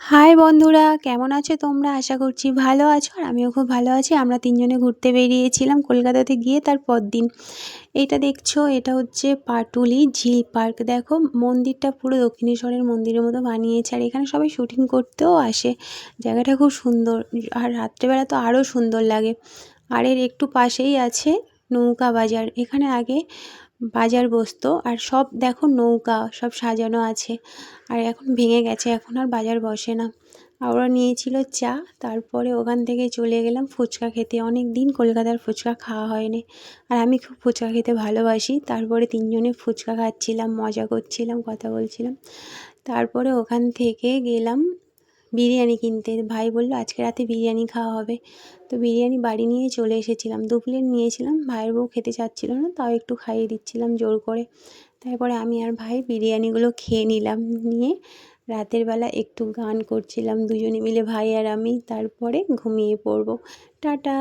High বন্ধুরা, কেমন আছো তোমরা? আশা করছি ভালো আছো আর আমিও খুব ভালো আছি। আমরা তিনজনে ঘুরতে বেরিয়েছিলাম কলকাতাতে গিয়ে তার পরদিন। এইটা দেখছো, এটা হচ্ছে পাটুলি ঝিল পার্ক। দেখো মন্দিরটা পুরো দক্ষিণেশ্বরের মন্দিরের মতো বানিয়েছে আর এখানে সবাই শুটিং করতেও আসে। জায়গাটা খুব সুন্দর আর রাত্রেবেলা তো আরও সুন্দর লাগে। আর এর একটু পাশেই আছে নৌকা বাজার। এখানে আগে বাজার বসতো আর সব দেখো নৌকা সব সাজানো আছে। আর এখন ভেঙে গেছে, এখন আর বাজার বসে না। আর ওরা নিয়েছিল চা, তারপরে ওখান থেকে চলে গেলাম ফুচকা খেতে। অনেক দিন কলকাতার ফুচকা খাওয়া হয়নি আর আমি খুব ফুচকা খেতে ভালোবাসি। তারপরে তিনজনে ফুচকা খাচ্ছিলাম, মজা করছিলাম, কথা বলছিলাম। তারপরে ওখান থেকে গেলাম বিরিয়ানি কিনতে। ভাই বলল আজকে রাতে বিরিয়ানি খাওয়া হবে, তো বিরিয়ানি বাড়ি নিয়ে চলে এসেছিলাম। 2 প্লেট নিয়েছিলাম, ভাইয়ের বউ খেতে চাচ্ছিল না, তাও একটু খাইয়ে দিচ্ছিলাম জোর করে। তারপরে আমি আর ভাই বিরিয়ানিগুলো খেয়ে নিলাম। নিয়ে রাতের বেলা একটু গান করছিলাম দুজনে মিলে, ভাই আর আমি। তারপরে ঘুমিয়ে পড়ব। টাটা।